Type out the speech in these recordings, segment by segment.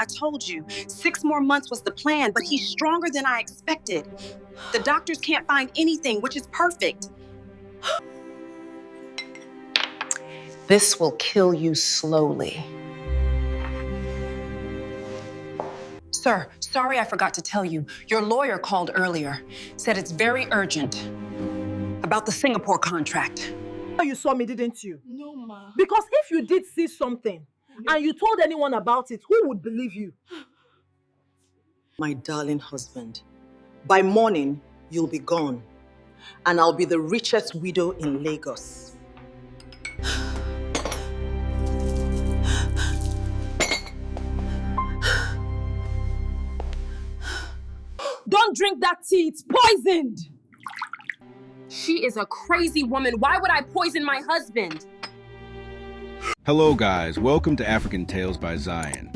I told you, 6 more months was the plan, but he's stronger than I expected. The doctors can't find anything, which is perfect. This will kill you slowly. Sir, sorry I forgot to tell you. Your lawyer called earlier. Said it's very urgent. About the Singapore contract. You saw me, didn't you? No, ma. Because if you did see something and you told anyone about it, who would believe you? My darling husband, by morning, you'll be gone. And I'll be the richest widow in Lagos. Don't drink that tea, it's poisoned! She is a crazy woman. Why would I poison my husband? Hello guys, welcome to African Tales by Zion.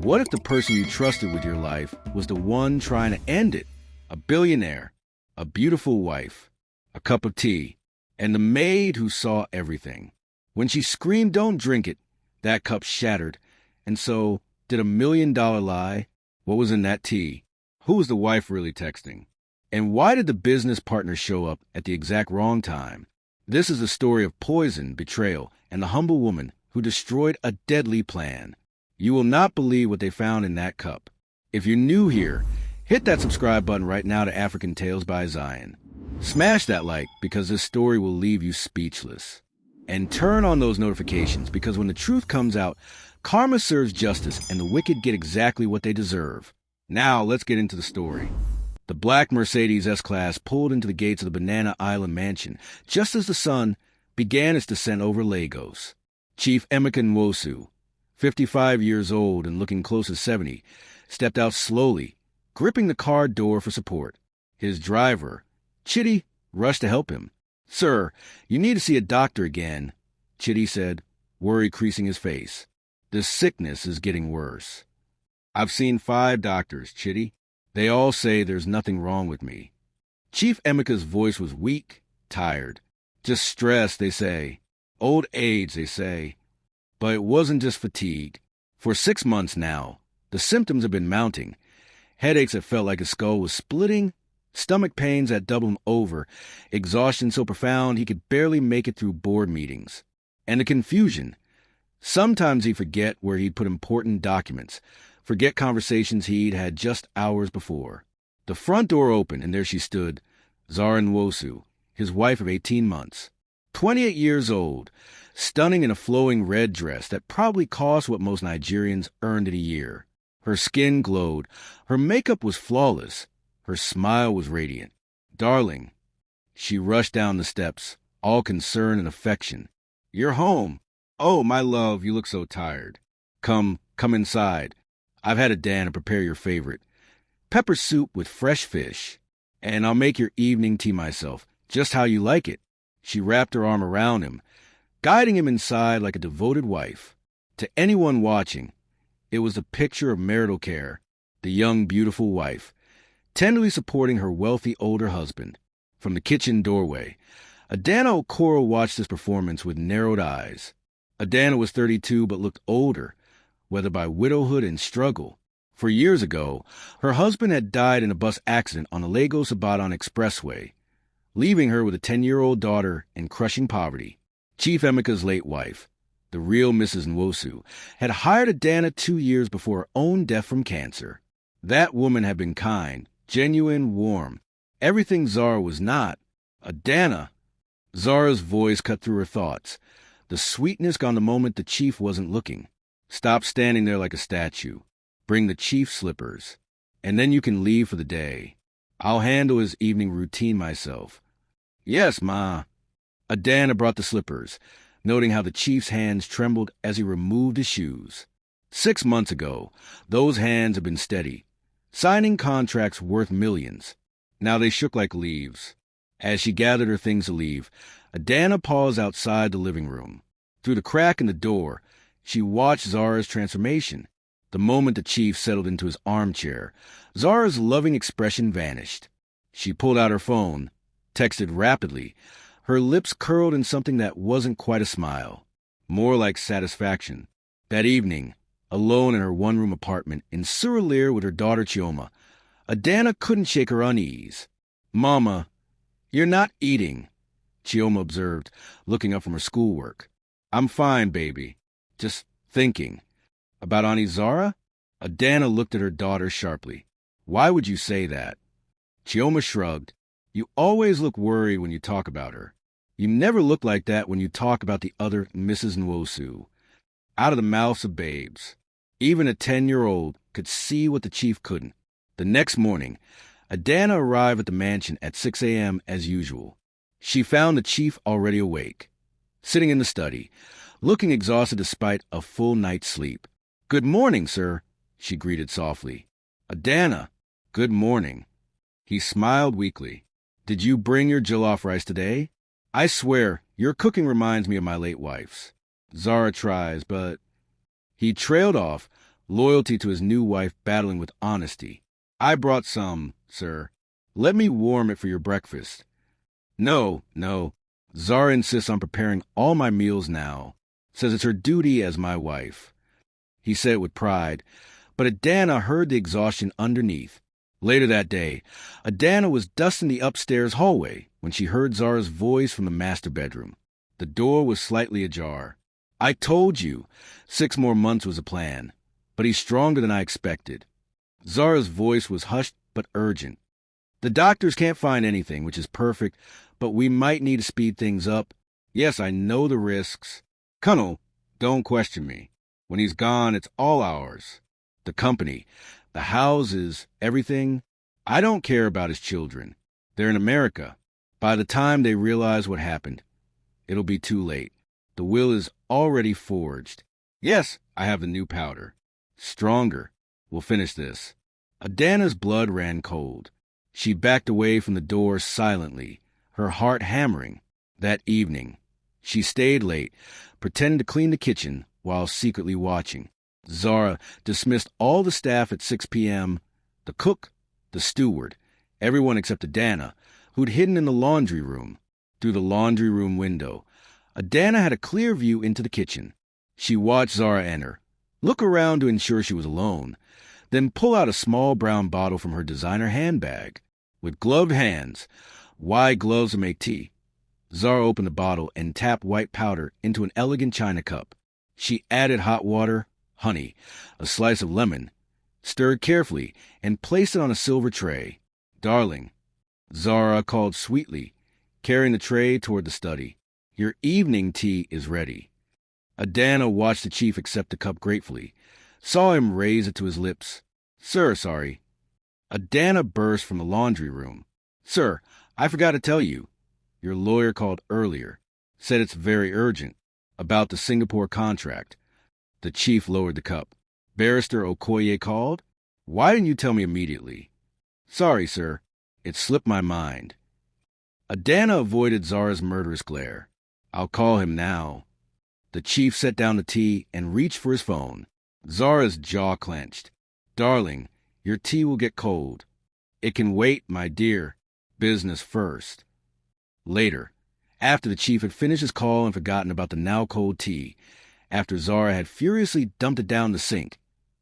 What if the person you trusted with your life was the one trying to end it? A billionaire, a beautiful wife, a cup of tea, and the maid who saw everything. When she screamed, "Don't drink it," that cup shattered. And so, did $1 million lie? What was in that tea? Who was the wife really texting? And why did the business partner show up at the exact wrong time? This is a story of poison, betrayal, and the humble woman who destroyed a deadly plan. You will not believe what they found in that cup. If you're new here, hit that subscribe button right now to African Tales by Zion. Smash that like because this story will leave you speechless. And turn on those notifications because when the truth comes out, karma serves justice and the wicked get exactly what they deserve. Now let's get into the story. The black Mercedes S-Class pulled into the gates of the Banana Island mansion just as the sun began its descent over Lagos. Chief Emeka Nwosu, 55 years old and looking close to 70, stepped out slowly, gripping the car door for support. His driver, Chitty, rushed to help him. "Sir, you need to see a doctor again," Chitty said, worry creasing his face. "This sickness is getting worse." "I've seen 5 doctors, Chitty. They all say there's nothing wrong with me." Chief Emeka's voice was weak, tired. "Just stress, they say. Old age, they say." But it wasn't just fatigue. For 6 months now, the symptoms have been mounting. Headaches that felt like his skull was splitting, stomach pains that doubled him over, exhaustion so profound he could barely make it through board meetings. And the confusion. Sometimes he'd forget where he'd put important documents, forget conversations he'd had just hours before. The front door opened, and there she stood, Zara Nwosu, his wife of 18 months. 28 years old, stunning in a flowing red dress that probably cost what most Nigerians earned in a year. Her skin glowed. Her makeup was flawless. Her smile was radiant. "Darling." She rushed down the steps, all concern and affection. "You're home. Oh, my love, you look so tired. Come inside. I've had Adana prepare your favorite. Pepper soup with fresh fish. And I'll make your evening tea myself, just how you like it." She wrapped her arm around him, guiding him inside like a devoted wife. To anyone watching, it was the picture of marital care, the young, beautiful wife, tenderly supporting her wealthy older husband. From the kitchen doorway, Adana Okoro watched this performance with narrowed eyes. Adana was 32 but looked older, whether by widowhood and struggle. For years ago, her husband had died in a bus accident on the Lagos-Ibadan Expressway, leaving her with a 10-year-old daughter in crushing poverty. Chief Emeka's late wife, the real Mrs. Nwosu, had hired Adana 2 years before her own death from cancer. That woman had been kind, genuine, warm. Everything Zara was not. Adana. Zara's voice cut through her thoughts. The sweetness gone the moment the chief wasn't looking. "Stop standing there like a statue. Bring the chief slippers. And then you can leave for the day. I'll handle his evening routine myself." "Yes, Ma." Adana brought the slippers, noting how the chief's hands trembled as he removed his shoes. 6 months ago, those hands had been steady, signing contracts worth millions. Now they shook like leaves. As she gathered her things to leave, Adana paused outside the living room. Through the crack in the door, she watched Zara's transformation. The moment the chief settled into his armchair, Zara's loving expression vanished. She pulled out her phone, texted rapidly, her lips curled in something that wasn't quite a smile, more like satisfaction. That evening, alone in her one-room apartment in Suralere with her daughter Chioma, Adana couldn't shake her unease. "Mama, you're not eating," Chioma observed, looking up from her schoolwork. "I'm fine, baby. Just thinking." "About Auntie Zara?" Adana looked at her daughter sharply. "Why would you say that?" Chioma shrugged. "You always look worried when you talk about her. You never look like that when you talk about the other Mrs. Nwosu." Out of the mouths of babes. Even a 10-year-old could see what the chief couldn't. The next morning, Adana arrived at the mansion at 6 a.m. as usual. She found the chief already awake, sitting in the study, looking exhausted despite a full night's sleep. "Good morning, sir," she greeted softly. "Adana, good morning." He smiled weakly. "Did you bring your jollof rice today? I swear, your cooking reminds me of my late wife's. Zara tries, but..." He trailed off, loyalty to his new wife battling with honesty. "I brought some, sir. Let me warm it for your breakfast." No. Zara insists on preparing all my meals now. Says it's her duty as my wife." He said it with pride, but Adana heard the exhaustion underneath. Later that day, Adana was dusting the upstairs hallway when she heard Zara's voice from the master bedroom. The door was slightly ajar. "I told you, 6 more months was a plan, but he's stronger than I expected." Zara's voice was hushed but urgent. "The doctors can't find anything, which is perfect, but we might need to speed things up. Yes, I know the risks. Colonel, don't question me. When he's gone, it's all ours. The company, the houses, everything. I don't care about his children. They're in America. By the time they realize what happened, it'll be too late. The will is already forged. Yes, I have the new powder. Stronger. We'll finish this." Adana's blood ran cold. She backed away from the door silently, her heart hammering. That evening, she stayed late, pretending to clean the kitchen while secretly watching. Zara dismissed all the staff at 6 p.m., the cook, the steward, everyone except Adana, who'd hidden in the laundry room. Through the laundry room window, Adana had a clear view into the kitchen. She watched Zara enter, look around to ensure she was alone, then pull out a small brown bottle from her designer handbag. With gloved hands, wide gloves to make tea, Zara opened the bottle and tapped white powder into an elegant china cup. She added hot water, honey, a slice of lemon, stirred carefully, and placed it on a silver tray. "Darling," Zara called sweetly, carrying the tray toward the study, "your evening tea is ready." Adana watched the chief accept the cup gratefully, saw him raise it to his lips. "Sir, sorry." Adana burst from the laundry room. "Sir, I forgot to tell you. Your lawyer called earlier. Said it's very urgent. About the Singapore contract." The chief lowered the cup. "Barrister Okoye called? Why didn't you tell me immediately?" "Sorry, sir. It slipped my mind." Adana avoided Zara's murderous glare. "I'll call him now." The chief set down the tea and reached for his phone. Zara's jaw clenched. "Darling, your tea will get cold." "It can wait, my dear. Business first." Later, after the chief had finished his call and forgotten about the now-cold tea, after Zara had furiously dumped it down the sink,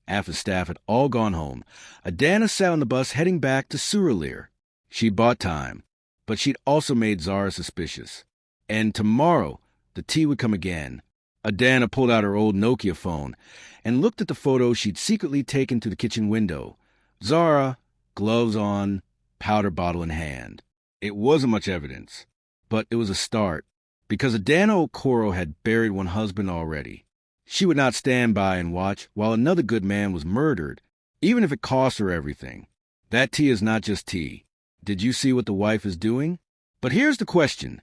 after staff had all gone home, Adana sat on the bus heading back to Suralere. She bought time, but she'd also made Zara suspicious. And tomorrow, the tea would come again. Adana pulled out her old Nokia phone and looked at the photo she'd secretly taken to the kitchen window. Zara, gloves on, powder bottle in hand. It wasn't much evidence, but it was a start, because Adana Okoro had buried one husband already. She would not stand by and watch while another good man was murdered, even if it cost her everything. That tea is not just tea. Did you see what the wife is doing? But here's the question.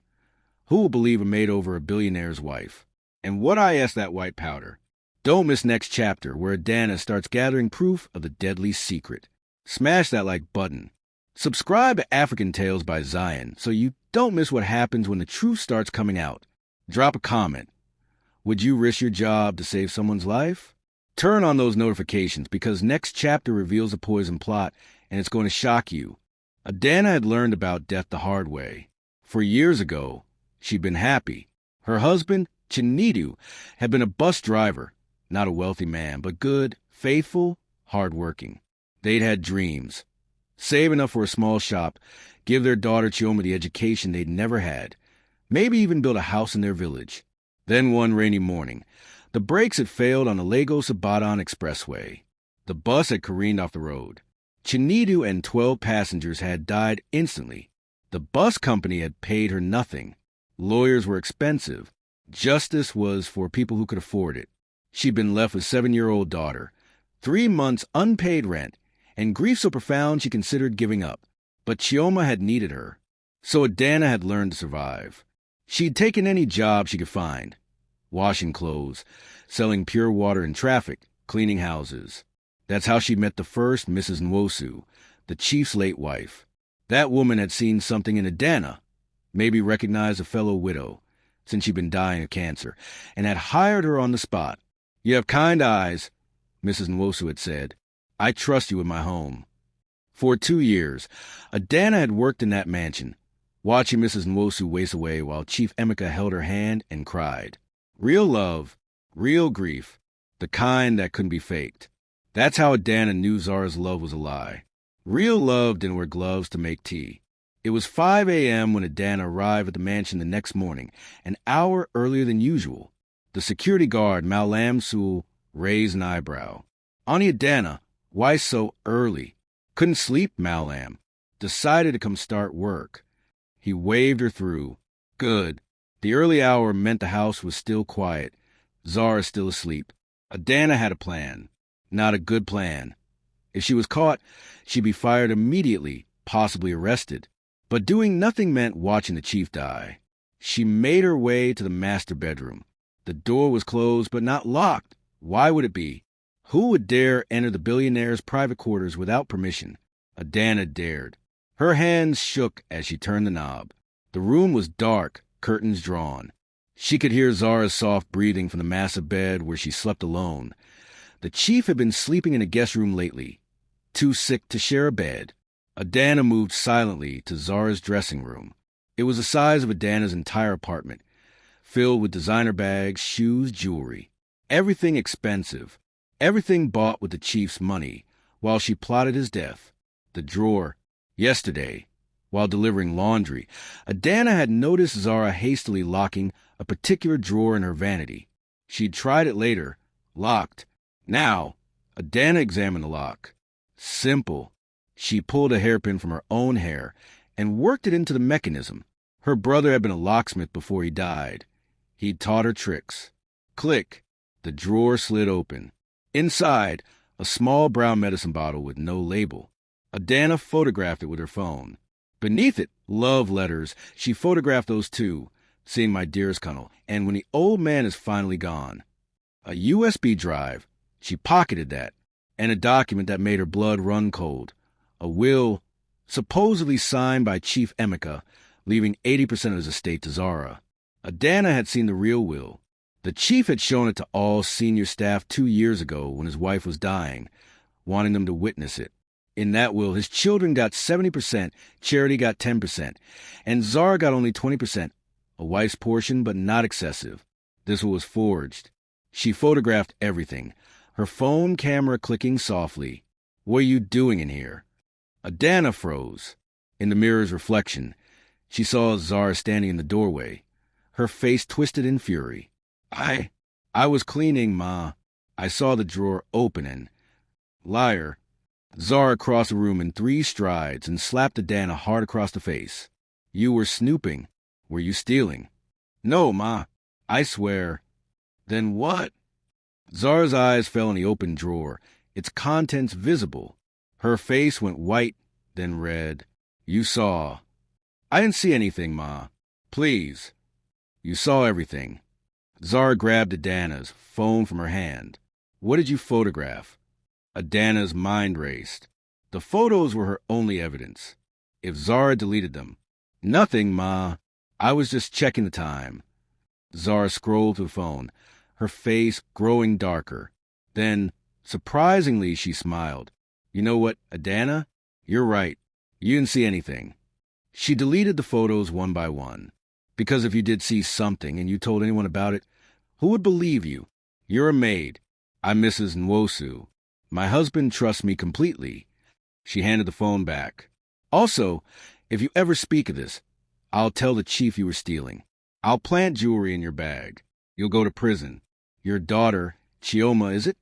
Who will believe a maid over a billionaire's wife? And what I asked that white powder? Don't miss next chapter, where Adana starts gathering proof of the deadly secret. Smash that like button. Subscribe to African Tales by Zion so you don't miss what happens when the truth starts coming out. Drop a comment. Would you risk your job to save someone's life? Turn on those notifications, because next chapter reveals a poison plot, and it's going to shock you. Adana had learned about death the hard way. For years ago, she'd been happy. Her husband, Chinidu, had been a bus driver. Not a wealthy man, but good, faithful, hardworking. They'd had dreams. Save enough for a small shop, give their daughter Chioma the education they'd never had, maybe even build a house in their village. Then one rainy morning, the brakes had failed on the Lagos-Ibadan expressway. The bus had careened off the road. Chinedu and 12 passengers had died instantly. The bus company had paid her nothing. Lawyers were expensive. Justice was for people who could afford it. She'd been left with a 7-year-old daughter, 3 months unpaid rent, and grief so profound she considered giving up. But Chioma had needed her. So Adana had learned to survive. She'd taken any job she could find. Washing clothes, selling pure water in traffic, cleaning houses. That's how she met the first Mrs. Nwosu, the chief's late wife. That woman had seen something in Adana, maybe recognized a fellow widow, since she'd been dying of cancer, and had hired her on the spot. "You have kind eyes," Mrs. Nwosu had said. "I trust you with my home." For 2 years, Adana had worked in that mansion, watching Mrs. Nwosu waste away while Chief Emeka held her hand and cried. Real love, real grief, the kind that couldn't be faked. That's how Adana knew Zara's love was a lie. Real love didn't wear gloves to make tea. It was 5 a.m. when Adana arrived at the mansion the next morning, an hour earlier than usual. The security guard, Malam Sul, raised an eyebrow. "Auntie Adana, why so early?" "Couldn't sleep, Malam. Decided to come start work." He waved her through. Good. The early hour meant the house was still quiet. Zara still asleep. Adana had a plan. Not a good plan. If she was caught, she'd be fired immediately, possibly arrested. But doing nothing meant watching the chief die. She made her way to the master bedroom. The door was closed but not locked. Why would it be? Who would dare enter the billionaire's private quarters without permission? Adana dared. Her hands shook as she turned the knob. The room was dark, curtains drawn. She could hear Zara's soft breathing from the massive bed where she slept alone. The chief had been sleeping in a guest room lately, too sick to share a bed. Adana moved silently to Zara's dressing room. It was the size of Adana's entire apartment, filled with designer bags, shoes, jewelry. Everything expensive. Everything bought with the chief's money while she plotted his death. The drawer. Yesterday, while delivering laundry, Adana had noticed Zara hastily locking a particular drawer in her vanity. She'd tried it later. Locked. Now, Adana examined the lock. Simple. She pulled a hairpin from her own hair and worked it into the mechanism. Her brother had been a locksmith before he died. He'd taught her tricks. Click. The drawer slid open. Inside, a small brown medicine bottle with no label. Adana photographed it with her phone. Beneath it, love letters. She photographed those too, seeing my dearest Colonel, and when the old man is finally gone. A USB drive. She pocketed that, and a document that made her blood run cold. A will, supposedly signed by Chief Emeka, leaving 80% of his estate to Zara. Adana had seen the real will. The chief had shown it to all senior staff 2 years ago when his wife was dying, wanting them to witness it. In that will, his children got 70%, Charity got 10%, and Zara got only 20%, a wife's portion, but not excessive. This will was forged. She photographed everything, her phone camera clicking softly. "What are you doing in here?" Adana froze. In the mirror's reflection, she saw Zara standing in the doorway, her face twisted in fury. I was cleaning, Ma. I saw the drawer open and... Liar. Zara crossed the room in 3 strides and slapped Adana hard across the face. "You were snooping. Were you stealing?" "No, Ma. I swear." "Then what?" Zara's eyes fell on the open drawer, its contents visible. Her face went white, then red. "You saw." "I didn't see anything, Ma. Please." "You saw everything." Zara grabbed Adana's phone from her hand. "What did you photograph?" Adana's mind raced. The photos were her only evidence. If Zara deleted them. "Nothing, Ma. I was just checking the time." Zara scrolled through the phone, her face growing darker. Then, surprisingly, she smiled. "You know what, Adana? You're right. You didn't see anything." She deleted the photos one by one. Because if you did see something and you told anyone about it, who would believe you? You're a maid. I'm Mrs. Nwosu. My husband trusts me completely. She handed the phone back. Also, if you ever speak of this, I'll tell the chief you were stealing. I'll plant jewelry in your bag. You'll go to prison. Your daughter, Chioma, is it?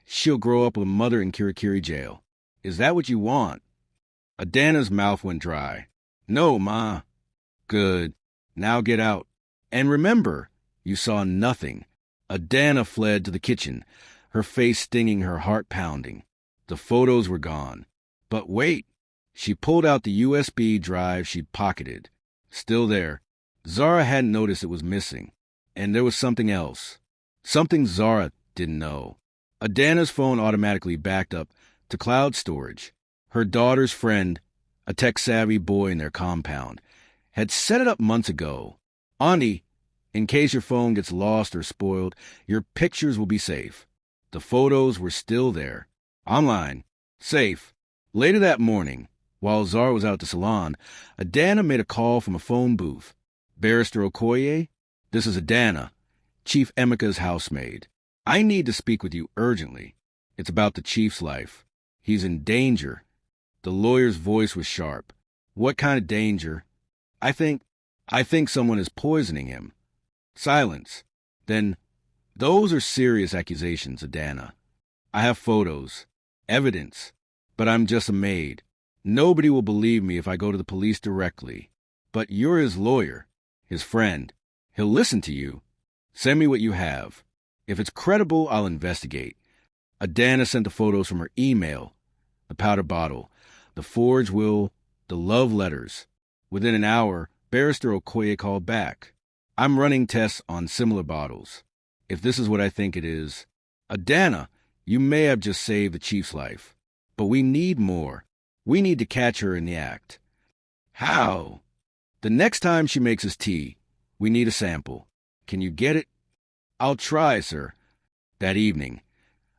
She'll grow up with a mother in Kirikiri jail. Is that what you want? Adana's mouth went dry. No, Ma. Good. Now get out. And remember, you saw nothing. Adana fled to the kitchen, her face stinging, her heart pounding. The photos were gone. But wait. She pulled out the USB drive she'd pocketed. Still there. Zara hadn't noticed it was missing. And there was something else. Something Zara didn't know. Adana's phone automatically backed up to cloud storage. Her daughter's friend, a tech-savvy boy in their compound, had set it up months ago. Auntie, in case your phone gets lost or spoiled, your pictures will be safe. The photos were still there. Online. Safe. Later that morning, while Zara was out at the salon, Adana made a call from a phone booth. Barrister Okoye, this is Adana, Chief Emeka's housemaid. I need to speak with you urgently. It's about the chief's life. He's in danger. The lawyer's voice was sharp. What kind of danger? I think someone is poisoning him. Silence. Then, those are serious accusations, Adana. I have photos, evidence, but I'm just a maid. Nobody will believe me if I go to the police directly. But you're his lawyer, his friend. He'll listen to you. Send me what you have. If it's credible, I'll investigate. Adana sent the photos from her email, the powder bottle, the forged will, the love letters. Within an hour, Barrister Okoye called back. I'm running tests on similar bottles. If this is what I think it is, Adana, you may have just saved the chief's life. But we need more. We need to catch her in the act. How? The next time she makes us tea, we need a sample. Can you get it? I'll try, sir. That evening,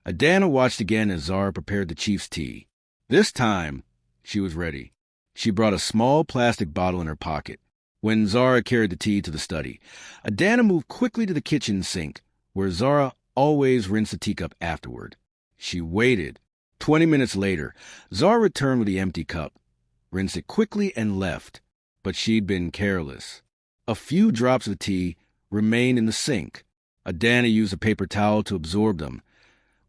Adana watched again as Zara prepared the chief's tea. This time, she was ready. She brought a small plastic bottle in her pocket. When Zara carried the tea to the study, Adana moved quickly to the kitchen sink, where Zara always rinsed the teacup afterward. She waited. 20 minutes later, Zara returned with the empty cup, rinsed it quickly and left, but she'd been careless. A few drops of tea remained in the sink. Adana used a paper towel to absorb them,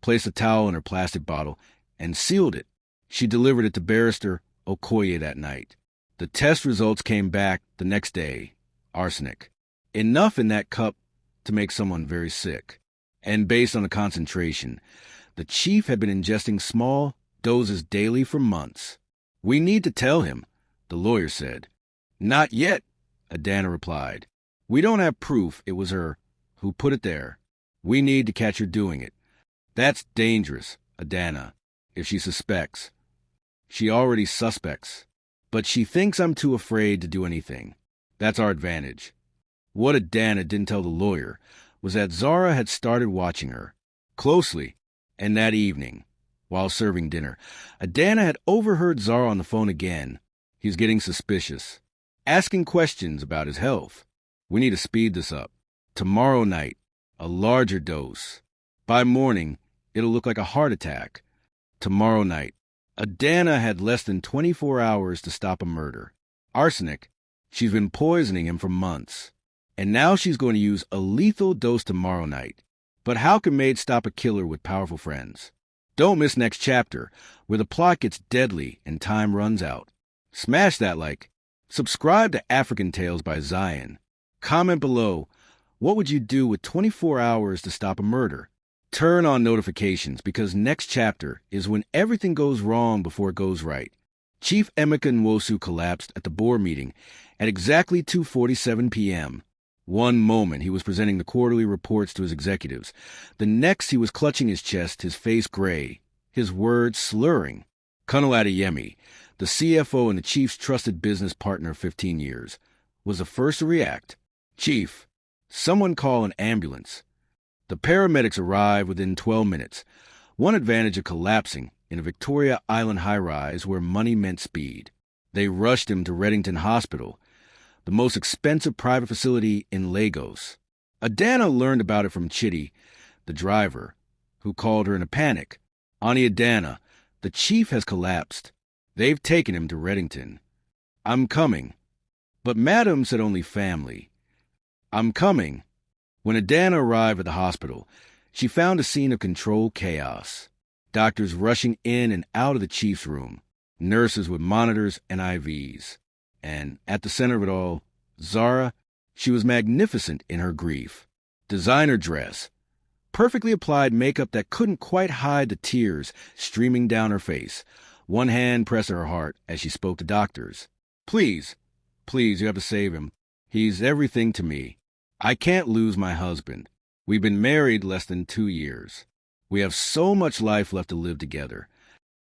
placed the towel in her plastic bottle, and sealed it. She delivered it to Barrister Okoye that night. The test results came back the next day. Arsenic. Enough in that cup to make someone very sick. And based on the concentration, the chief had been ingesting small doses daily for months. We need to tell him, the lawyer said. Not yet, Adana replied. We don't have proof it was her who put it there. We need to catch her doing it. That's dangerous, Adana, if she suspects. She already suspects. But she thinks I'm too afraid to do anything. That's our advantage. What Adana didn't tell the lawyer was that Zara had started watching her closely, and that evening, while serving dinner, Adana had overheard Zara on the phone again. He's getting suspicious, asking questions about his health. We need to speed this up. Tomorrow night, a larger dose. By morning, it'll look like a heart attack. Tomorrow night. Adana had less than 24 hours to stop a murder. Arsenic. She's been poisoning him for months. And now she's going to use a lethal dose tomorrow night. But how can Maid stop a killer with powerful friends? Don't miss next chapter, where the plot gets deadly and time runs out. Smash that like. Subscribe to African Tales by Zion. Comment below, what would you do with 24 hours to stop a murder? Turn on notifications, because next chapter is when everything goes wrong before it goes right. Chief Emeka Nwosu collapsed at the board meeting at exactly 2:47 p.m. One moment he was presenting the quarterly reports to his executives. The next he was clutching his chest, his face gray, his words slurring. Colonel Adeyemi, the CFO and the chief's trusted business partner of 15 years, was the first to react. Chief, someone call an ambulance. The paramedics arrived within 12 minutes. One advantage of collapsing in a Victoria Island high-rise where money meant speed. They rushed him to Reddington Hospital, the most expensive private facility in Lagos. Adana learned about it from Chitty, the driver, who called her in a panic. Auntie Adana, the chief has collapsed. They've taken him to Reddington. I'm coming. But Madam said only family. I'm coming. When Adana arrived at the hospital, she found a scene of controlled chaos. Doctors rushing in and out of the chief's room, nurses with monitors and IVs. And at the center of it all, Zara, she was magnificent in her grief. Designer dress, perfectly applied makeup that couldn't quite hide the tears streaming down her face. One hand pressed to her heart as she spoke to doctors. Please, you have to save him. He's everything to me. I can't lose my husband. We've been married less than 2 years. We have so much life left to live together.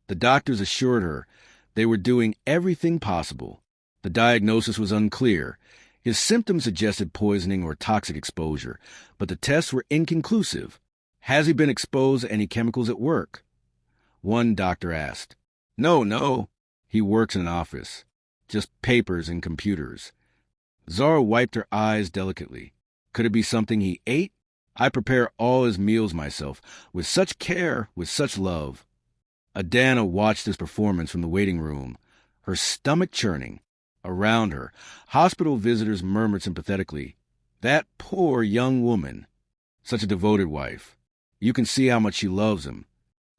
The doctors assured her they were doing everything possible. The diagnosis was unclear. His symptoms suggested poisoning or toxic exposure, but the tests were inconclusive. Has he been exposed to any chemicals at work? One doctor asked. No. He works in an office. Just papers and computers. Zara wiped her eyes delicately. Could it be something he ate? I prepare all his meals myself, with such care, with such love. Adana watched his performance from the waiting room, her stomach churning. Around her, hospital visitors murmured sympathetically, "That poor young woman. Such a devoted wife. You can see how much she loves him."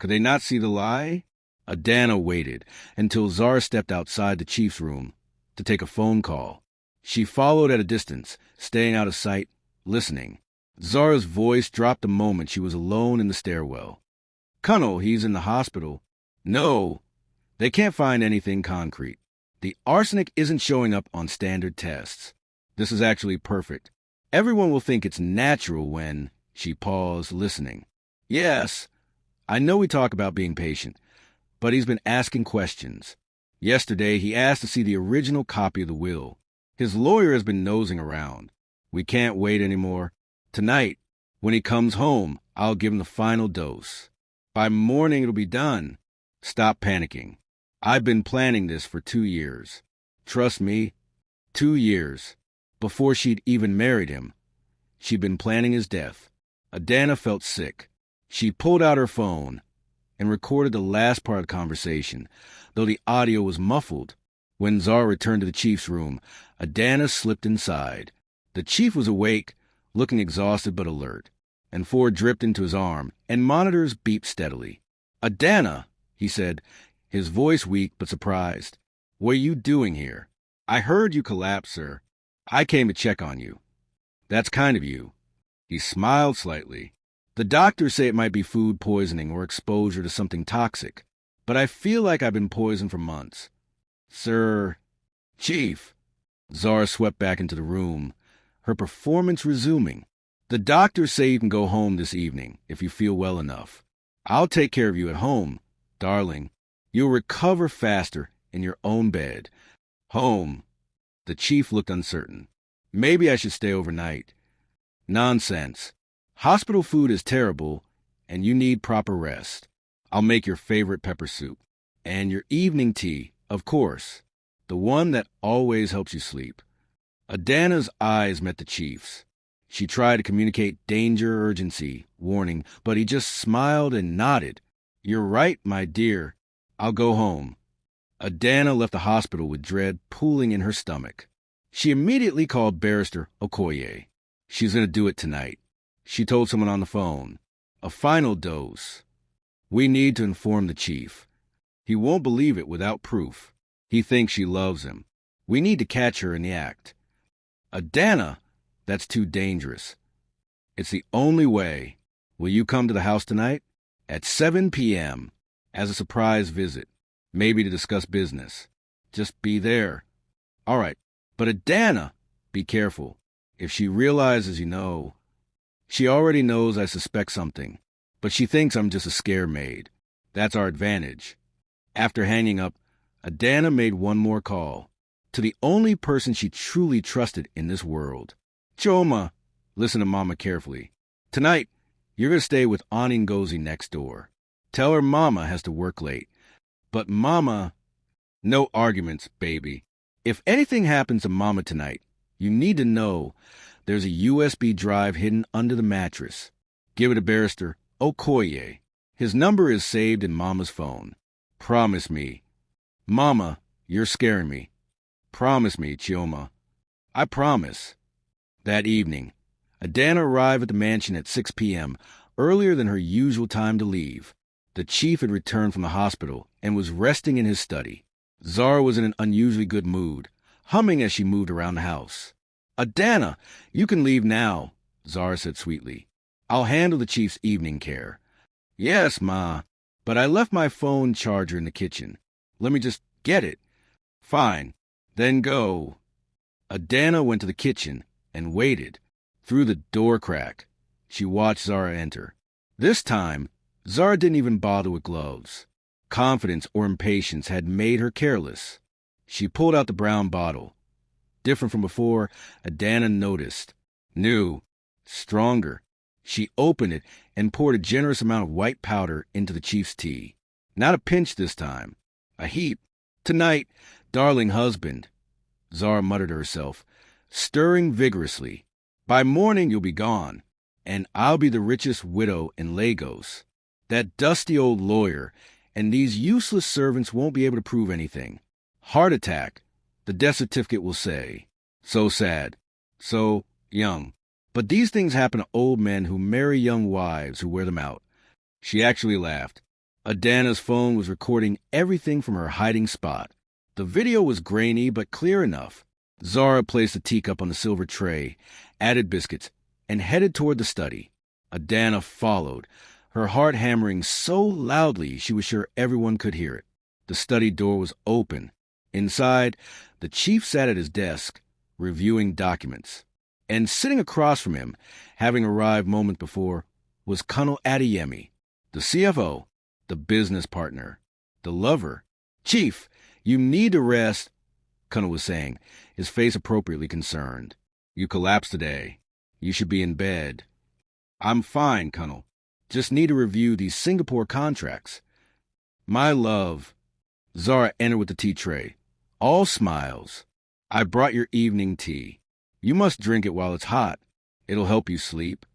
Could they not see the lie? Adana waited until Zara stepped outside the chief's room to take a phone call. She followed at a distance, staying out of sight, listening. Zara's voice dropped the moment she was alone in the stairwell. "Colonel, he's in the hospital." "No, they can't find anything concrete. The arsenic isn't showing up on standard tests. This is actually perfect. Everyone will think it's natural when—" She paused, listening. "Yes, I know we talk about being patient, but he's been asking questions. Yesterday, he asked to see the original copy of the will. His lawyer has been nosing around. We can't wait anymore. Tonight, when he comes home, I'll give him the final dose. By morning, it'll be done. Stop panicking. I've been planning this for 2 years. Trust me, 2 years. Before she'd even married him. She'd been planning his death." Adana felt sick. She pulled out her phone and recorded the last part of the conversation, though the audio was muffled. When Zara returned to the chief's room, Adana slipped inside. The chief was awake, looking exhausted but alert, and Ford dripped into his arm, and monitors beeped steadily. "Adana," he said, his voice weak but surprised. "What are you doing here? I heard you collapsed, sir. I came to check on you." "That's kind of you." He smiled slightly. "The doctors say it might be food poisoning or exposure to something toxic, but I feel like I've been poisoned for months." "Sir..." "Chief." Zara swept back into the room, her performance resuming. "The doctors say you can go home this evening if you feel well enough. I'll take care of you at home, darling. You'll recover faster in your own bed. Home." The chief looked uncertain. "Maybe I should stay overnight." "Nonsense. Hospital food is terrible, and you need proper rest. I'll make your favorite pepper soup. And your evening tea, of course. The one that always helps you sleep." Adana's eyes met the chief's. She tried to communicate danger, urgency, warning, but he just smiled and nodded. "You're right, my dear. I'll go home." Adana left the hospital with dread pooling in her stomach. She immediately called Barrister Okoye. She's going to do it tonight. She told someone on the phone. A final dose. We need to inform the chief. He won't believe it without proof. He thinks she loves him. We need to catch her in the act. Adana, that's too dangerous. It's the only way. Will you come to the house tonight? At 7 p.m. as a surprise visit. Maybe to discuss business. Just be there. All right. But Adana, be careful. If she realizes you know. She already knows I suspect something. But she thinks I'm just a scare maid. That's our advantage. After hanging up, Adana made one more call. To the only person she truly trusted in this world. Choma, listen to Mama carefully. Tonight, you're going to stay with Auntie Ngozi next door. Tell her Mama has to work late. But Mama, no arguments, baby. If anything happens to Mama tonight, you need to know there's a USB drive hidden under the mattress. Give it to Barrister Okoye. His number is saved in Mama's phone. Promise me. Mama, you're scaring me. Promise me, Chioma. I promise. That evening, Adana arrived at the mansion at 6 p.m., earlier than her usual time to leave. The chief had returned from the hospital and was resting in his study. Zara was in an unusually good mood, humming as she moved around the house. Adana, you can leave now, Zara said sweetly. I'll handle the chief's evening care. Yes, Ma, but I left my phone charger in the kitchen. Let me just get it. Fine, then go. Adana went to the kitchen and waited. Through the door crack, she watched Zara enter. This time, Zara didn't even bother with gloves. Confidence or impatience had made her careless. She pulled out the brown bottle. Different from before, Adana noticed. New, stronger. She opened it and poured a generous amount of white powder into the chief's tea. Not a pinch this time. A heap. Tonight, darling husband, Zara muttered to herself, stirring vigorously. By morning you'll be gone, and I'll be the richest widow in Lagos. That dusty old lawyer and these useless servants won't be able to prove anything. Heart attack, the death certificate will say. So sad. So young. But these things happen to old men who marry young wives who wear them out. She actually laughed. Adana's phone was recording everything from her hiding spot. The video was grainy but clear enough. Zara placed the teacup on the silver tray, added biscuits, and headed toward the study. Adana followed, her heart hammering so loudly she was sure everyone could hear it. The study door was open. Inside, the chief sat at his desk, reviewing documents. And sitting across from him, having arrived moments before, was Colonel Adeyemi, the CFO, the business partner, the lover. Chief, you need to rest, Colonel was saying, his face appropriately concerned. You collapsed today. You should be in bed. I'm fine, Colonel. Just need to review these Singapore contracts. My love. Zara entered with the tea tray. All smiles. I brought your evening tea. You must drink it while it's hot. It'll help you sleep.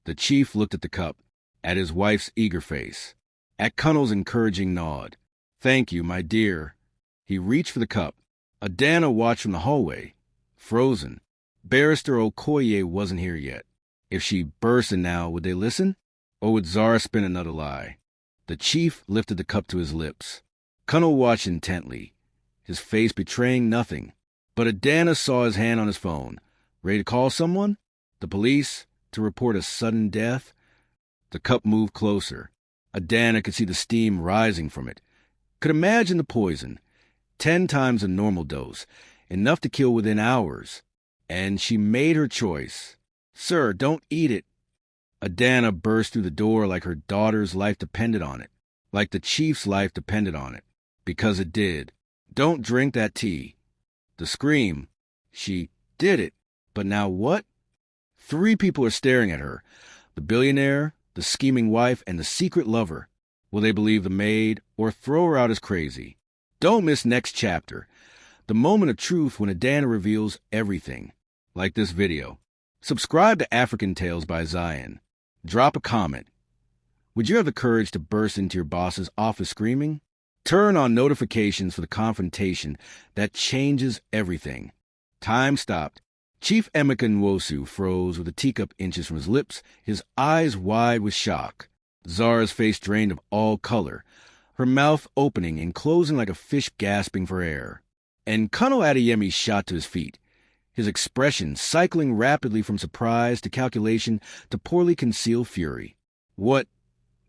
The chief looked at the cup, at his wife's eager face, at Colonel's encouraging nod. Thank you, my dear. He reached for the cup. Adana watched from the hallway, frozen. Barrister Okoye wasn't here yet. If she burst in now, would they listen? Or would Zara spin another lie? The chief lifted the cup to his lips. Colonel watched intently, his face betraying nothing. But Adana saw his hand on his phone. Ready to call someone? The police? To report a sudden death? The cup moved closer. Adana could see the steam rising from it. Could imagine the poison. 10 times the normal dose. Enough to kill within hours. And she made her choice. Sir, don't eat it. Adana burst through the door like her daughter's life depended on it. Like the chief's life depended on it. Because it did. Don't drink that tea. The scream. She did it. But now what? 3 people are staring at her. The billionaire, the scheming wife, and the secret lover. Will they believe the maid or throw her out as crazy? Don't miss next chapter. The moment of truth when Adana reveals everything. Like this video. Subscribe to African Tales by Zion. Drop a comment. Would you have the courage to burst into your boss's office screaming? Turn on notifications for the confrontation that changes everything. Time stopped. Chief Emeka Nwosu froze with a teacup inches from his lips, his eyes wide with shock. Zara's face drained of all color, her mouth opening and closing like a fish gasping for air. And Colonel Adeyemi shot to his feet, his expression cycling rapidly from surprise to calculation to poorly concealed fury. What?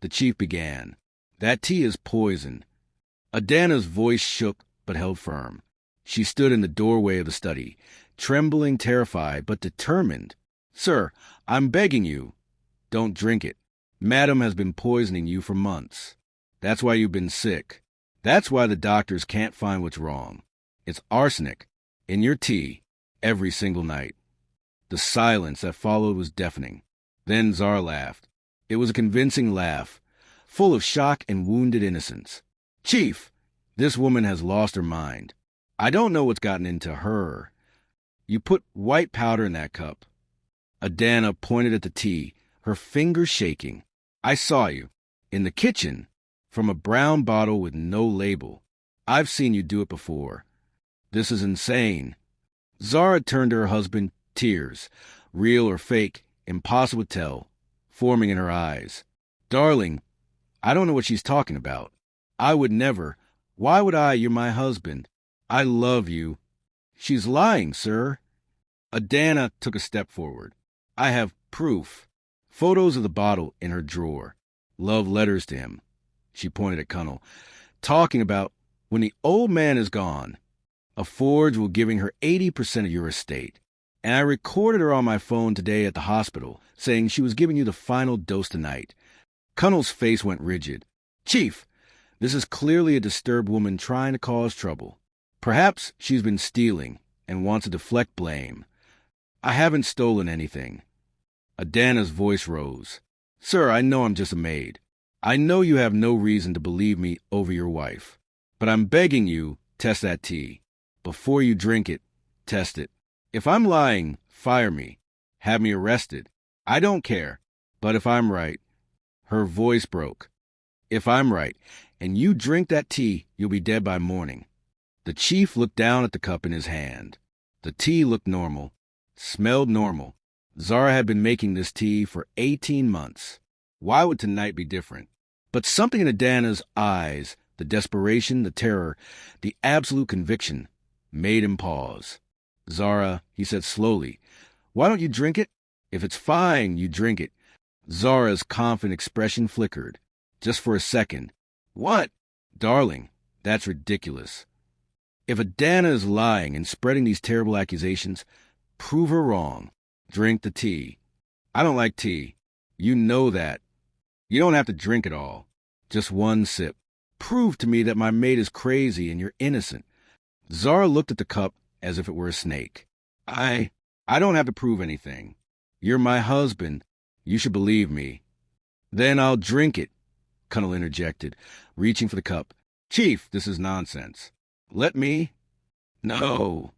The chief began. That tea is poison. Adana's voice shook but held firm. She stood in the doorway of the study, trembling, terrified, but determined. Sir, I'm begging you. Don't drink it. Madam has been poisoning you for months. That's why you've been sick. That's why the doctors can't find what's wrong. It's arsenic in your tea every single night. The silence that followed was deafening. Then Zara laughed. It was a convincing laugh, full of shock and wounded innocence. Chief, this woman has lost her mind. I don't know what's gotten into her. You put white powder in that cup. Adana pointed at the tea, her fingers shaking. I saw you. In the kitchen. From a brown bottle with no label. I've seen you do it before. This is insane. Zara turned to her husband, tears, real or fake, impossible to tell, forming in her eyes. Darling, I don't know what she's talking about. I would never. Why would I? You're my husband. I love you. She's lying, sir. Adana took a step forward. I have proof. Photos of the bottle in her drawer. Love letters to him. She pointed at Cunnel. Talking about when the old man is gone. A forge will giving her 80% of your estate. And I recorded her on my phone today at the hospital, saying she was giving you the final dose tonight. Cunnel's face went rigid. Chief, this is clearly a disturbed woman trying to cause trouble. Perhaps she's been stealing and wants to deflect blame. I haven't stolen anything. Adana's voice rose. Sir, I know I'm just a maid. I know you have no reason to believe me over your wife. But I'm begging you, test that tea. Before you drink it, test it. If I'm lying, fire me. Have me arrested. I don't care. But if I'm right, her voice broke. If I'm right, and you drink that tea, you'll be dead by morning. The chief looked down at the cup in his hand. The tea looked normal, smelled normal. Zara had been making this tea for 18 months. Why would tonight be different? But something in Adana's eyes, the desperation, the terror, the absolute conviction, made him pause. Zara, he said slowly, why don't you drink it? If it's fine, you drink it. Zara's confident expression flickered. Just for a second. What? Darling, that's ridiculous. If Adana is lying and spreading these terrible accusations, prove her wrong. Drink the tea. I don't like tea. You know that. You don't have to drink it all. Just one sip. Prove to me that my maid is crazy and you're innocent. Zara looked at the cup as if it were a snake. I don't have to prove anything. You're my husband. You should believe me. Then I'll drink it, Cunnel interjected, reaching for the cup. Chief, this is nonsense. Let me? No.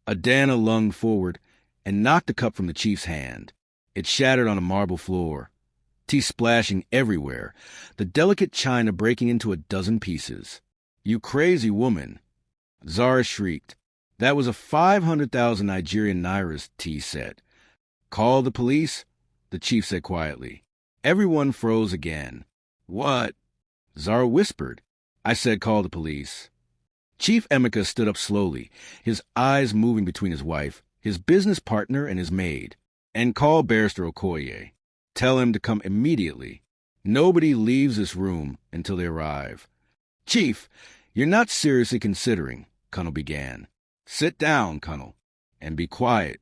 Adana lunged forward and knocked the cup from the chief's hand. It shattered on a marble floor. Tea splashing everywhere, the delicate china breaking into a dozen pieces. You crazy woman. Zara shrieked. That was a 500,000 Nigerian nairas tea set. Call the police, the chief said quietly. Everyone froze again. What? Zara whispered. I said call the police. Chief Emeka stood up slowly, his eyes moving between his wife, his business partner, and his maid. And call Barrister Okoye. Tell him to come immediately. Nobody leaves this room until they arrive. Chief, you're not seriously considering, Cunnel began. Sit down, Cunnel, and be quiet.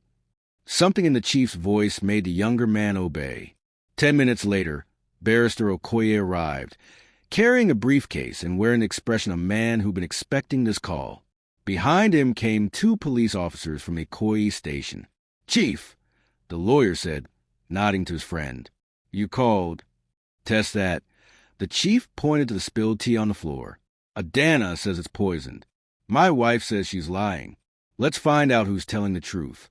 Something in the chief's voice made the younger man obey. 10 minutes later, Barrister Okoye arrived, carrying a briefcase and wearing the expression of a man who'd been expecting this call. Behind him came 2 police officers from Ikoyi station. Chief, the lawyer said, nodding to his friend. You called. Test that. The chief pointed to the spilled tea on the floor. Adana says it's poisoned. My wife says she's lying. Let's find out who's telling the truth.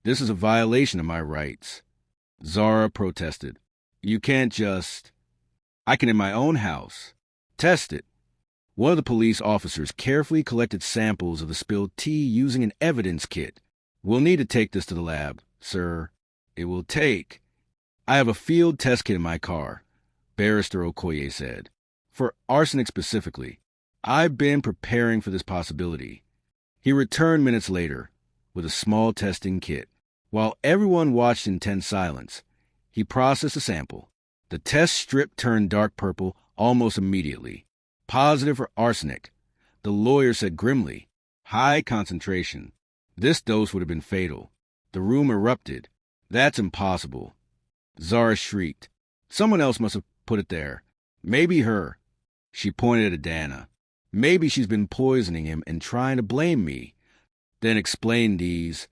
This is a violation of my rights. Zara protested. You can't just... I can in my own house. Test it. One of the police officers carefully collected samples of the spilled tea using an evidence kit. We'll need to take this to the lab, sir. It will take. I have a field test kit in my car, Barrister Okoye said. For arsenic specifically. I've been preparing for this possibility. He returned minutes later with a small testing kit. While everyone watched in tense silence, he processed a sample. The test strip turned dark purple almost immediately. Positive for arsenic. The lawyer said grimly, high concentration. This dose would have been fatal. The room erupted. That's impossible. Zara shrieked. Someone else must have put it there. Maybe her. She pointed at Adana. Maybe she's been poisoning him and trying to blame me. Then explained these.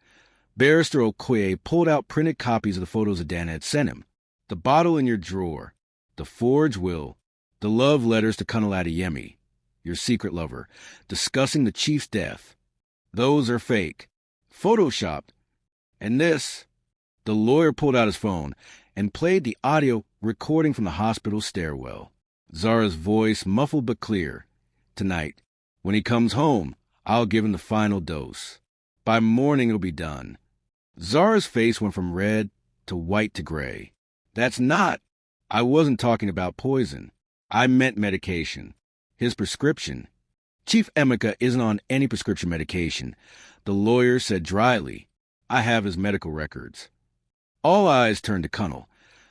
Barrister Okoye pulled out printed copies of the photos Adana had sent him. The bottle in your drawer. The forged will. The love letters to Colonel Adeyemi, your secret lover, discussing the chief's death. Those are fake. Photoshopped. And this. The lawyer pulled out his phone and played the audio recording from the hospital stairwell. Zara's voice muffled but clear. Tonight, when he comes home, I'll give him the final dose. By morning, it'll be done. Zara's face went from red to white to gray. That's not. I wasn't talking about poison. I meant medication. His prescription. Chief Emeka isn't on any prescription medication. The lawyer said dryly. I have his medical records. All eyes turned to Cunnel,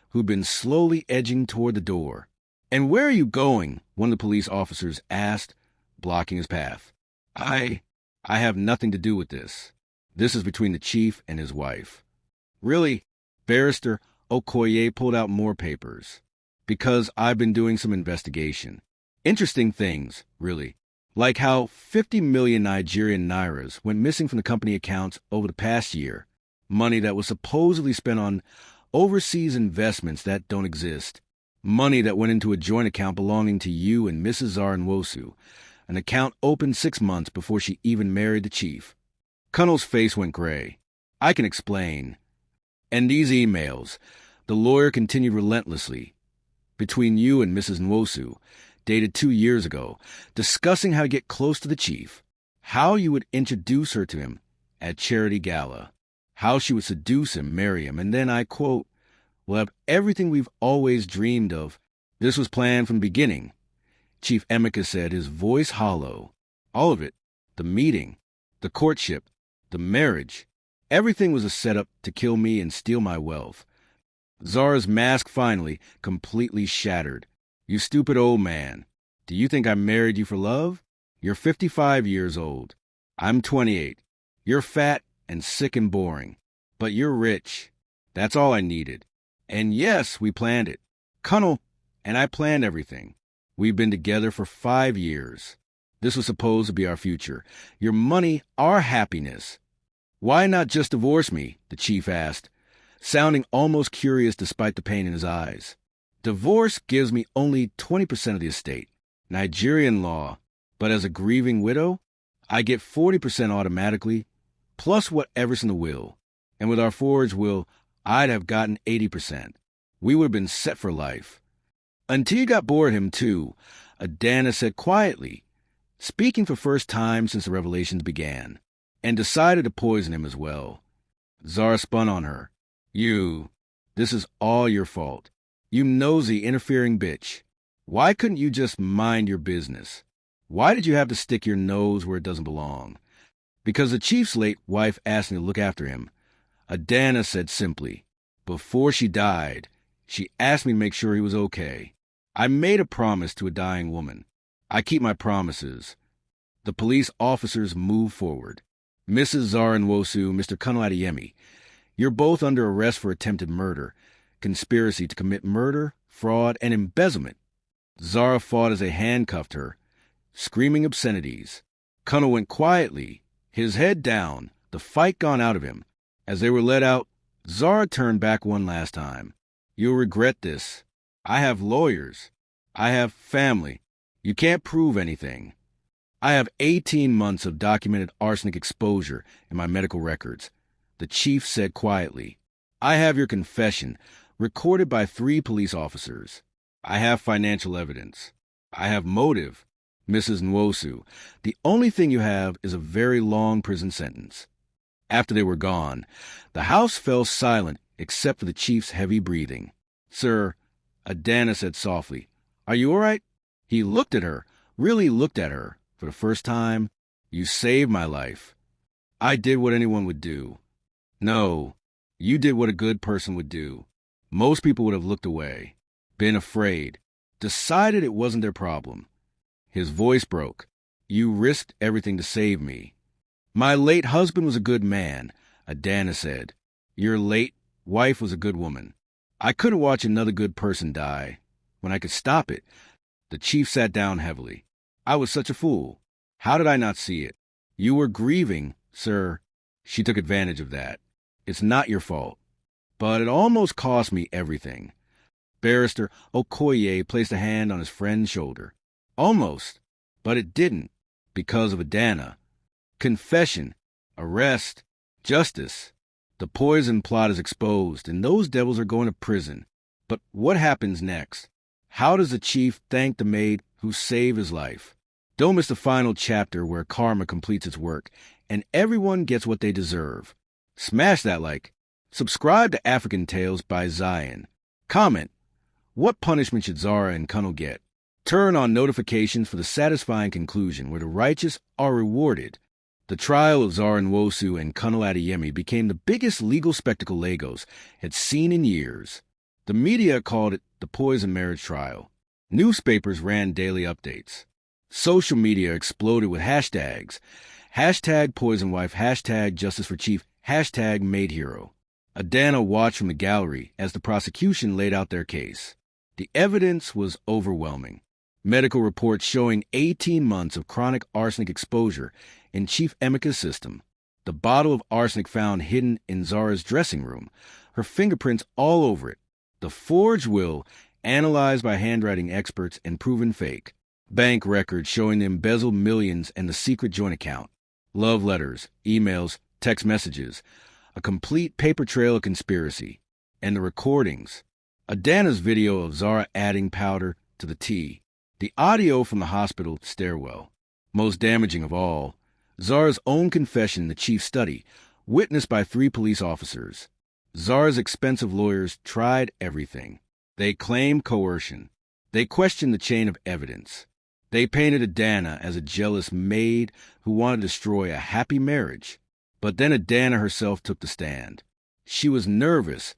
who'd been slowly edging toward the door. And where are you going? One of the police officers asked, blocking his path. I have nothing to do with this. This is between the chief and his wife. Really? Barrister Okoye pulled out more papers. Because I've been doing some investigation. Interesting things, really. Like how 50 million Nigerian nairas went missing from the company accounts over the past year. Money that was supposedly spent on overseas investments that don't exist. Money that went into a joint account belonging to you and Mrs. Zara Nwosu, an account opened 6 months before she even married the chief. Cunnel's face went gray. I can explain. And these emails, the lawyer continued relentlessly, between you and Mrs. Nwosu, dated 2 years ago, discussing how to get close to the chief, how you would introduce her to him at charity gala, how she would seduce him, marry him, and then, I quote, "We'll have everything we've always dreamed of. This was planned from the beginning," Chief Emeka said, his voice hollow. All of it, the meeting, the courtship, the marriage, everything was a setup to kill me and steal my wealth. Zara's mask finally completely shattered. You stupid old man. Do you think I married you for love? You're 55 years old. I'm 28. You're fat and sick and boring. But you're rich. That's all I needed. And yes, we planned it. Cunnel and I planned everything. We've been together for 5 years. This was supposed to be our future. Your money, our happiness. Why not just divorce me? The chief asked, sounding almost curious despite the pain in his eyes. Divorce gives me only 20% of the estate. Nigerian law. But as a grieving widow, I get 40% automatically, plus whatever's in the will. And with our forged will, I'd have gotten 80%. We would have been set for life. Until you got bored of him, too, Adana said quietly, speaking for first time since the revelations began, and decided to poison him as well. Zara spun on her. This is all your fault. You nosy, interfering bitch. Why couldn't you just mind your business? Why did you have to stick your nose where it doesn't belong? Because the chief's late wife asked me to look after him. Adana said simply. Before she died, she asked me to make sure he was okay. I made a promise to a dying woman. I keep my promises. The police officers moved forward. Mrs. Zara Nwosu, Mr. Cunnel Adeyemi, you're both under arrest for attempted murder, conspiracy to commit murder, fraud, and embezzlement. Zara fought as they handcuffed her, screaming obscenities. Cunnel went quietly, his head down, the fight gone out of him. As they were let out, Zara turned back one last time. You'll regret this. I have lawyers. I have family. You can't prove anything. I have 18 months of documented arsenic exposure in my medical records. The chief said quietly. I have your confession, recorded by 3 police officers. I have financial evidence. I have motive. Mrs. Nwosu, the only thing you have is a very long prison sentence. After they were gone, the house fell silent except for the chief's heavy breathing. Sir, Adana said softly, are you all right? He looked at her, really looked at her, for the first time. You saved my life. I did what anyone would do. No, you did what a good person would do. Most people would have looked away, been afraid, decided it wasn't their problem. His voice broke. You risked everything to save me. My late husband was a good man, Adana said. Your late wife was a good woman. I couldn't watch another good person die. When I could stop it, the chief sat down heavily. I was such a fool. How did I not see it? You were grieving, sir. She took advantage of that. It's not your fault. But it almost cost me everything. Barrister Okoye placed a hand on his friend's shoulder. Almost. But it didn't. Because of Adana. Confession. Arrest. Justice. The poison plot is exposed, and those devils are going to prison. But what happens next? How does the chief thank the maid who saved his life? Don't miss the final chapter where karma completes its work and everyone gets what they deserve. Smash that like. Subscribe to African Tales by Zion. Comment, what punishment should Zara and Kunal get? Turn on notifications for the satisfying conclusion where the righteous are rewarded. The trial of Zara Nwosu and Kunal Adeyemi became the biggest legal spectacle Lagos had seen in years. The media called it the poison marriage trial. Newspapers ran daily updates. Social media exploded with hashtags. Hashtag poison wife, hashtag justice for chief, hashtag maid hero. Adana watched from the gallery as the prosecution laid out their case. The evidence was overwhelming. Medical reports showing 18 months of chronic arsenic exposure in Chief Emeka's system. The bottle of arsenic found hidden in Zara's dressing room. Her fingerprints all over it. The forged will, analyzed by handwriting experts and proven fake. Bank records showing the embezzled millions and the secret joint account. Love letters, emails, text messages. A complete paper trail of conspiracy. And the recordings. Adana's video of Zara adding powder to the tea. The audio from the hospital stairwell. Most damaging of all, Zara's own confession in the chief's study, witnessed by 3 police officers. Zara's expensive lawyers tried everything. They claimed coercion. They questioned the chain of evidence. They painted Adana as a jealous maid who wanted to destroy a happy marriage. But then Adana herself took the stand. She was nervous,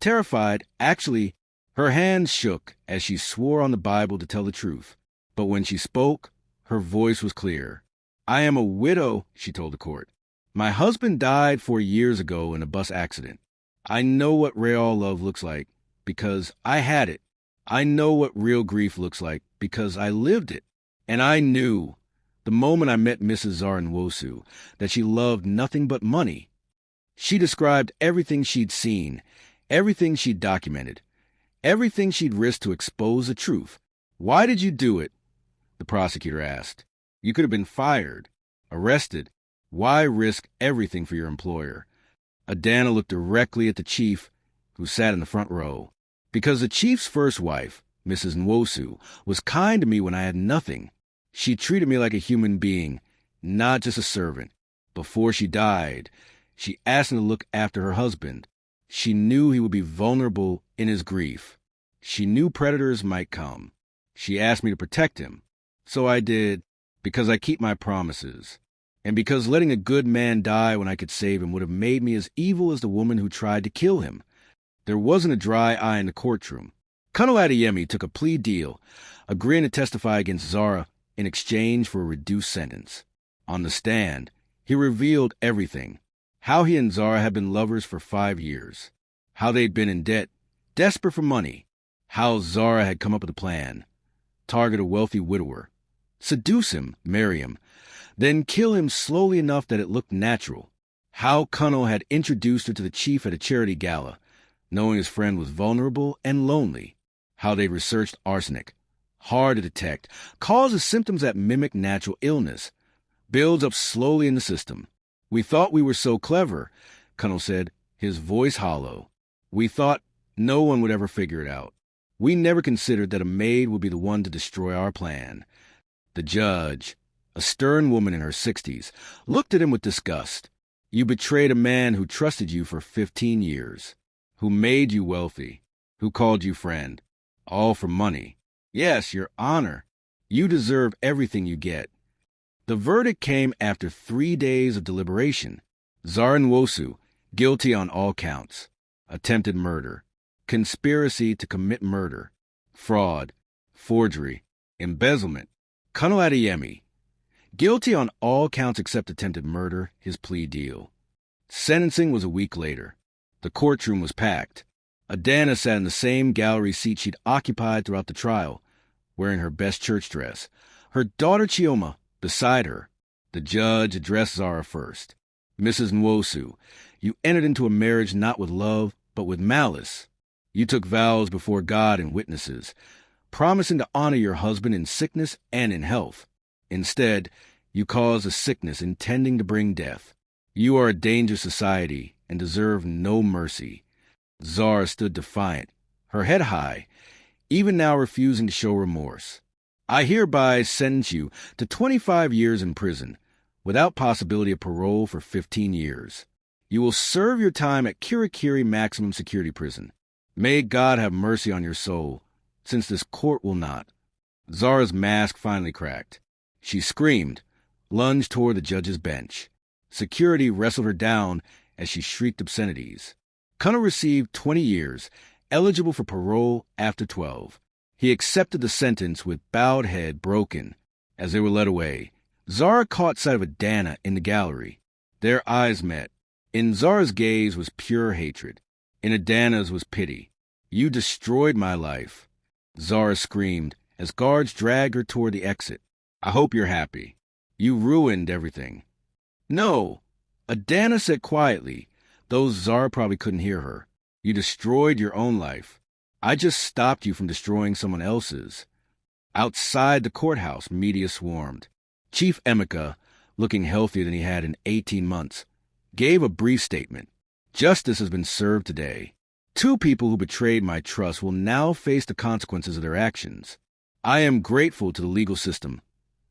terrified. Actually, her hands shook as she swore on the Bible to tell the truth. But when she spoke, her voice was clear. I am a widow, she told the court. My husband died 4 years ago in a bus accident. I know what real love looks like because I had it. I know what real grief looks like because I lived it. And I knew, the moment I met Mrs. Zara Nwosu, that she loved nothing but money. She described everything she'd seen, everything she'd documented, everything she'd risked to expose the truth. Why did you do it? The prosecutor asked. You could have been fired, arrested. Why risk everything for your employer? Adana looked directly at the chief, who sat in the front row. Because the chief's first wife, Mrs. Nwosu, was kind to me when I had nothing. She treated me like a human being, not just a servant. Before she died, she asked me to look after her husband. She knew he would be vulnerable in his grief. She knew predators might come. She asked me to protect him. So I did, because I keep my promises. And because letting a good man die when I could save him would have made me as evil as the woman who tried to kill him. There wasn't a dry eye in the courtroom. Kunal Adeyemi took a plea deal, agreeing to testify against Zara in exchange for a reduced sentence. On the stand, he revealed everything. How he and Zara had been lovers for 5 years. How they'd been in debt, desperate for money. How Zara had come up with a plan. Target a wealthy widower. Seduce him, marry him. Then kill him slowly enough that it looked natural. How Kunal had introduced her to the chief at a charity gala, knowing his friend was vulnerable and lonely. How they researched arsenic. Hard to detect, causes symptoms that mimic natural illness, builds up slowly in the system. We thought we were so clever, Kunal said, his voice hollow. We thought no one would ever figure it out. We never considered that a maid would be the one to destroy our plan. The judge, a stern woman in her 60s, looked at him with disgust. You betrayed a man who trusted you for 15 years, who made you wealthy, who called you friend, all for money. Yes, your honor. You deserve everything you get. The verdict came after 3 days of deliberation. Zara Nwosu, guilty on all counts. Attempted murder, conspiracy to commit murder, fraud, forgery, embezzlement. Kunal Adeyemi, guilty on all counts except attempted murder, his plea deal. Sentencing was a week later. The courtroom was packed. Adana sat in the same gallery seat she'd occupied throughout the trial, wearing her best church dress, her daughter Chioma beside her. The judge addressed Zara first. Mrs. Nwosu, you entered into a marriage not with love, but with malice. You took vows before God and witnesses, promising to honor your husband in sickness and in health. Instead, you caused a sickness intending to bring death. You are a danger to society and deserve no mercy. Zara stood defiant, her head high, even now refusing to show remorse. I hereby sentence you to 25 years in prison, without possibility of parole for 15 years. You will serve your time at Kirikiri Maximum Security Prison. May God have mercy on your soul, since this court will not. Zara's mask finally cracked. She screamed, lunged toward the judge's bench. Security wrestled her down as she shrieked obscenities. Connor received 20 years, eligible for parole after 12. He accepted the sentence with bowed head broken. As they were led away, Zara caught sight of Adana in the gallery. Their eyes met. In Zara's gaze was pure hatred. In Adana's was pity. "You destroyed my life," Zara screamed as guards dragged her toward the exit. "I hope you're happy. You ruined everything." "No," Adana said quietly, though Zara probably couldn't hear her. "You destroyed your own life. I just stopped you from destroying someone else's." Outside the courthouse, media swarmed. Chief Emeka, looking healthier than he had in 18 months, gave a brief statement. "Justice has been served today. 2 people who betrayed my trust will now face the consequences of their actions. I am grateful to the legal system,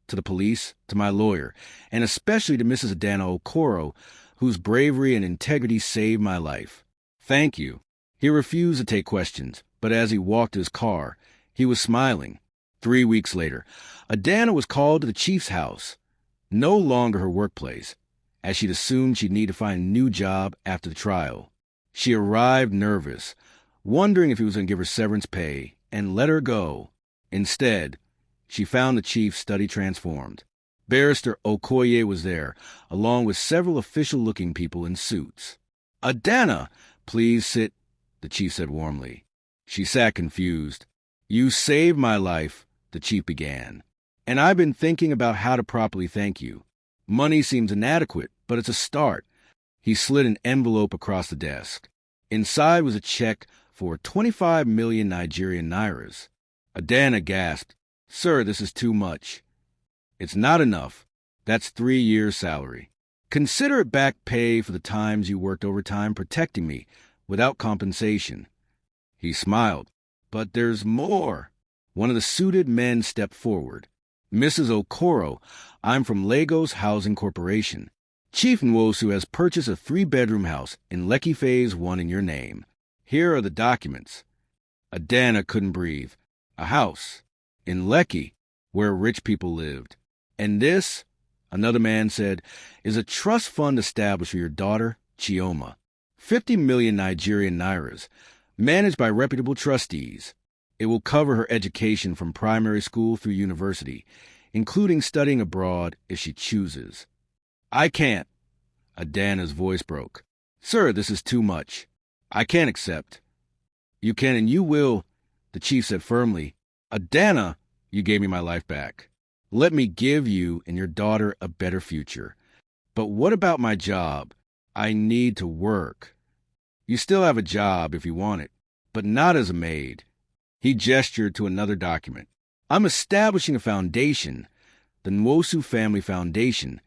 to the police, to my lawyer, and especially to Mrs. Adana Okoro, whose bravery and integrity saved my life. Thank you." He refused to take questions, but as he walked to his car, he was smiling. 3 weeks later, Adana was called to the chief's house, no longer her workplace, as she'd assumed she'd need to find a new job after the trial. She arrived nervous, wondering if he was going to give her severance pay and let her go. Instead, she found the chief's study transformed. Barrister Okoye was there, along with several official-looking people in suits. "Adana, please sit," the chief said warmly. She sat confused. "You saved my life," the chief began, "and I've been thinking about how to properly thank you. Money seems inadequate, but it's a start." He slid an envelope across the desk. Inside was a check for 25 million Nigerian nairas. Adana gasped, "Sir, this is too much." "It's not enough. That's 3 years' salary. Consider it back pay for the times you worked overtime protecting me without compensation." He smiled. "But there's more." One of the suited men stepped forward. "Mrs. Okoro, I'm from Lagos Housing Corporation. Chief Nwosu has purchased a 3-bedroom house in Lekki Phase 1 in your name. Here are the documents." Adana couldn't breathe. A house in Lekki, where rich people lived. "And this," another man said, "is a trust fund established for your daughter, Chioma. 50 million Nigerian nairas, managed by reputable trustees. It will cover her education from primary school through university, including studying abroad if she chooses." "I can't." Adana's voice broke. "Sir, this is too much. I can't accept." "You can and you will," the chief said firmly. "Adana, you gave me my life back. Let me give you and your daughter a better future. But what about my job? I need to work." "You still have a job if you want it, but not as a maid." He gestured to another document. "I'm establishing a foundation, the Nwosu Family Foundation,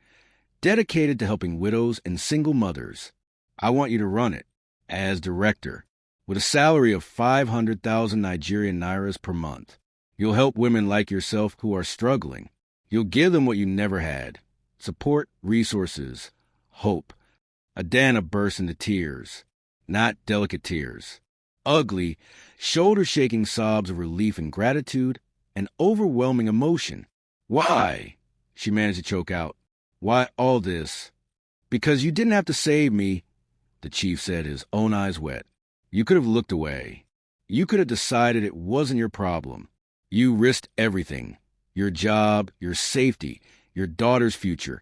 dedicated to helping widows and single mothers. I want you to run it, as director, with a salary of 500,000 Nigerian nairas per month. You'll help women like yourself who are struggling. You'll give them what you never had: support, resources, hope." Adana burst into tears. Not delicate tears. Ugly, shoulder-shaking sobs of relief and gratitude and overwhelming emotion. "Why?" she managed to choke out. "Why all this?" "Because you didn't have to save me," the chief said, his own eyes wet. "You could have looked away. You could have decided it wasn't your problem. You risked everything, your job, your safety, your daughter's future,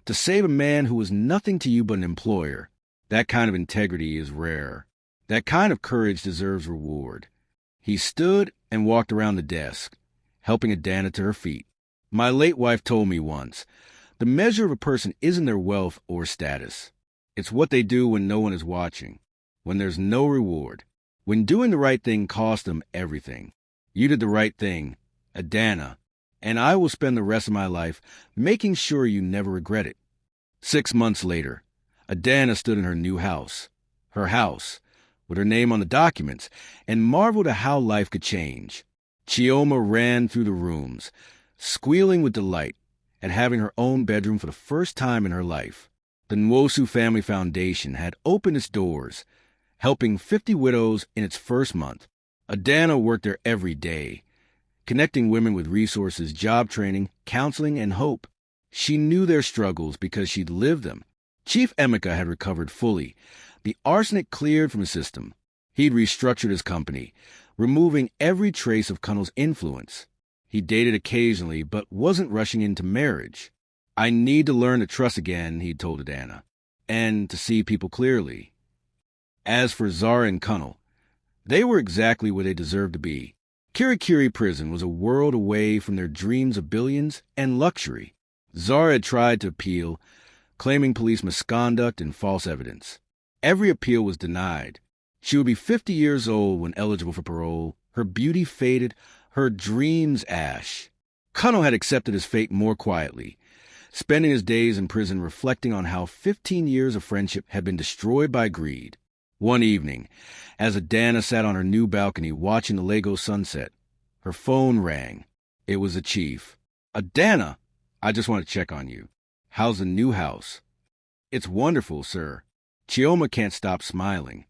to save a man who was nothing to you but an employer. That kind of integrity is rare. That kind of courage deserves reward." He stood and walked around the desk, helping Adana to her feet. "My late wife told me once, the measure of a person isn't their wealth or status. It's what they do when no one is watching, when there's no reward, when doing the right thing costs them everything. You did the right thing, Adana, and I will spend the rest of my life making sure you never regret it." 6 months later, Adana stood in her new house. Her house, with her name on the documents, and marveled at how life could change. Chioma ran through the rooms, squealing with delight at having her own bedroom for the first time in her life. The Nwosu Family Foundation had opened its doors, helping 50 widows in its first month. Adana worked there every day, connecting women with resources, job training, counseling, and hope. She knew their struggles because she'd lived them. Chief Emeka had recovered fully, the arsenic cleared from his system. He'd restructured his company, removing every trace of Kunnel's influence. He dated occasionally, but wasn't rushing into marriage. I need to learn to trust again, he'd told Adana, and to see people clearly. As for Zara and Kunnel, they were exactly where they deserved to be. Kirikiri prison was a world away from their dreams of billions and luxury. Zara had tried to appeal, claiming police misconduct and false evidence. Every appeal was denied. She would be 50 years old when eligible for parole, her beauty faded, her dreams ash. Kunnel had accepted his fate more quietly, spending his days in prison reflecting on how 15 years of friendship had been destroyed by greed. One evening, as Adana sat on her new balcony watching the Lagos sunset, her phone rang. It was the chief. "Adana, I just want to check on you. How's the new house?" "It's wonderful, sir." Chioma can't stop smiling.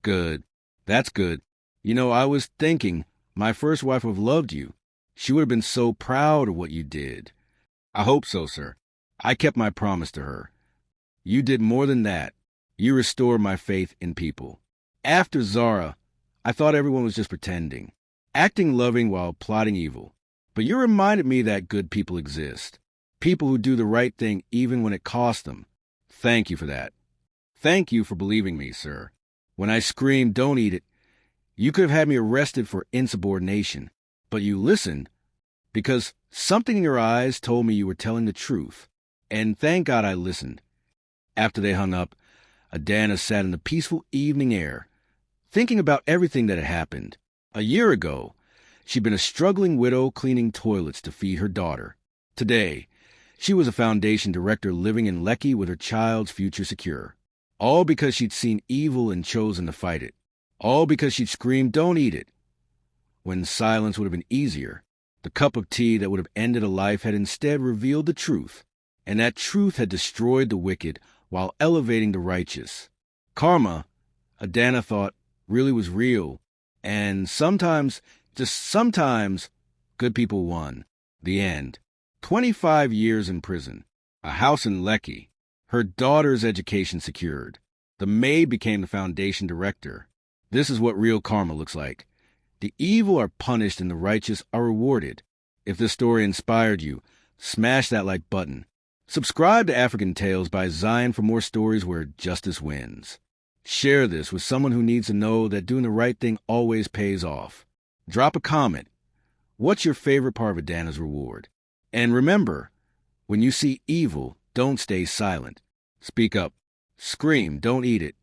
"Good. That's good. You know, I was thinking, my first wife would have loved you. She would have been so proud of what you did." "I hope so, sir. I kept my promise to her." "You did more than that. You restored my faith in people. After Zara, I thought everyone was just pretending, acting loving while plotting evil. But you reminded me that good people exist. People who do the right thing even when it costs them. Thank you for that. Thank you for believing me, sir. When I screamed, 'Don't eat it,' you could have had me arrested for insubordination. But you listened because something in your eyes told me you were telling the truth. And thank God I listened." After they hung up, Adana sat in the peaceful evening air, thinking about everything that had happened. A year ago, she'd been a struggling widow cleaning toilets to feed her daughter. Today, she was a foundation director living in Lekki with her child's future secure. All because she'd seen evil and chosen to fight it. All because she'd screamed, "Don't eat it," when silence would have been easier. The cup of tea that would have ended a life had instead revealed the truth, and that truth had destroyed the wicked while elevating the righteous. Karma, Adana thought, really was real, and sometimes, just sometimes, good people won. The end. 25 years in prison, a house in Lekki, her daughter's education secured. The Maid became the foundation director. This is what real karma looks like. The evil are punished and the righteous are rewarded. If this story inspired you, smash that like button. Subscribe to African Tales by Zion for more stories where justice wins. Share this with someone who needs to know that doing the right thing always pays off. Drop a comment. What's your favorite part of Adana's reward? And remember, when you see evil, don't stay silent. Speak up. Scream, don't eat it.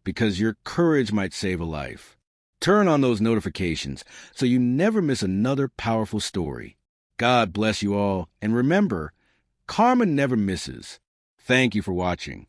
Because your courage might save a life. Turn on those notifications so you never miss another powerful story. God bless you all, and remember, karma never misses. Thank you for watching.